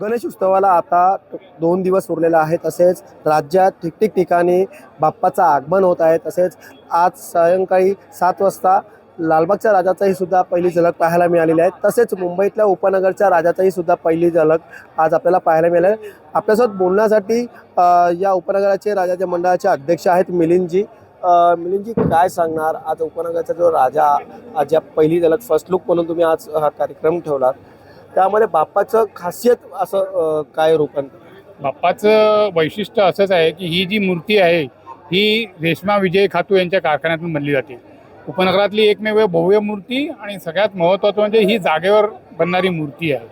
गणेश उत्सवाला आता 2 दिवस उरलेले आहेत. तसेच राज्यात ठिकठिकाणी बाप्पाचं आगमन होत आहे. तसेच आज सायंकाळी 7 वाजता लालबागच्या राजाचाही सुद्धा पहिली झलक पाहायला मिळालेली आहे. तसेच मुंबईतल्या उपनगरच्या राजाचाही सुद्धा पहिली झलक आज आपल्याला पाहायला मिळाली आहे. आपल्यासोबत बोलण्यासाठी या उपनगराचे राजाच्या मंडळाचे अध्यक्ष आहेत मिलिंदजी. मिलिंदजी, काय सांगणार आज उपनगराचा जो राजा, आज या पहिली झलक फर्स्ट लुक म्हणून तुम्ही आज हा कार्यक्रम ठेवलात, त्यामध्ये बाप्पाचं खासियत असं काय रूपांतर? बाप्पाचं वैशिष्ट्य असंच आहे की ही जी मूर्ती आहे ही रेश्मा विजय खातू यांच्या कारखान्यातून बनली जाते. उपनगरातली एकमेव भव्य मूर्ती आणि सगळ्यात महत्त्वाचं म्हणजे ही जागेवर बनणारी मूर्ती आहे.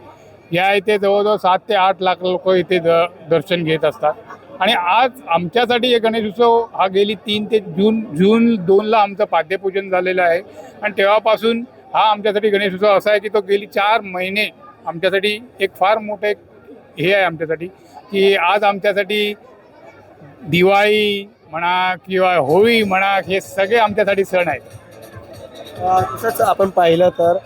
या इथे जवळजवळ 7 ते 8 लाख लोक इथे दर्शन घेत असतात. आणि आज आमच्यासाठी हे गणेश उत्सव हा गेली 3 ते जून 2ला आमचं पाद्यपूजन झालेलं आहे. आणि तेव्हापासून हा आमच्यासाठी गणेश उत्सव असा आहे की तो गेली 4 महिने आमच्यासाठी एक फार मोठं एक हे आहे आमच्यासाठी की आज आमच्यासाठी दिवाळी म्हणा किंवा होळी म्हणा, हे सगळे आमच्यासाठी सण आहेत. तसंच आपण पाहिलं तर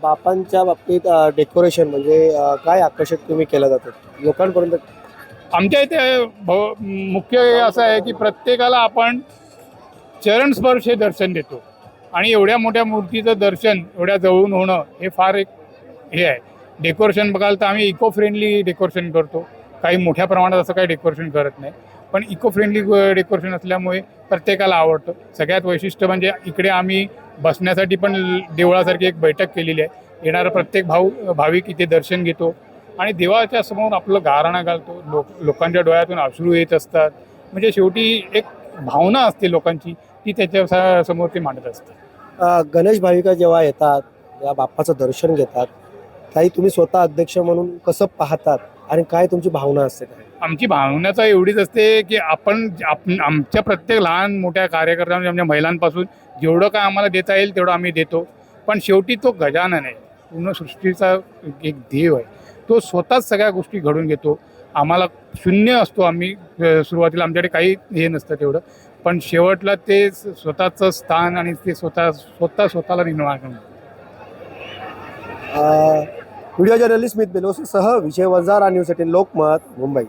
बाप्पांच्या बाबतीत डेकोरेशन म्हणजे काय आकर्षक तुम्ही केलं जातं लोकांपर्यंत? आमच्या इथे मुख्य असं आहे की प्रत्येकाला आपण चरणस्पर्श हे दर्शन देतो. आणि एवढ्या मोठ्या मूर्तीचं दर्शन एवढ्या जवळून होणं हे फार एक हे आहे. डेकोरेशन बघाल तर आम्ही इको फ्रेंडली डेकोरेशन करतो. काही मोठ्या प्रमाणात असं काही डेकोरेशन करत नाही, पण इको फ्रेंडली डेकोरेशन असल्यामुळे प्रत्येकाला आवडतं. सगळ्यात वैशिष्ट्य म्हणजे इकडे आम्ही बसण्यासाठी पण देवळासारखी एक बैठक केलेली आहे. येणारा प्रत्येक भाविक इथे दर्शन घेतो आणि देवाच्या समोर आपलं गाराणं घालतो. लोकांच्या डोळ्यातून अश्रू येत असतात. म्हणजे शेवटी एक भावना असते लोकांची, ती त्याच्या समोर ते मांडत असतात. गणेश भाविका जेव्हा येतात, या बाप्पाचं दर्शन घेतात, काही तुम्ही स्वतः अध्यक्ष म्हणून कसं पाहतात आणि काय तुमची भावना असते? आमची भावनाचा एवढीच असते की आपण आमच्या प्रत्येक लहान मोठ्या कार्यकर्त्यांना, आमच्या महिलांपासून जेवढं काय आम्हाला देता येईल तेवढं आम्ही देतो. पण शेवटी तो गजानन आहे, पूर्ण सृष्टीचा एक देव आहे. तो स्वतःच सगळ्या गोष्टी घडून घेतो. आम्हाला शून्य असतो. आम्ही सुरुवातीला आमच्याकडे काही हे नसतं तेवढं, पण शेवटला ते स्वतःचं स्थान आणि ते स्वतःला निर्माण करतो. व्हिडिओ जर्नलिस्ट स्मित बेलोसी सह विजय वंजारा, न्यूज 18 लोकमत, मुंबई.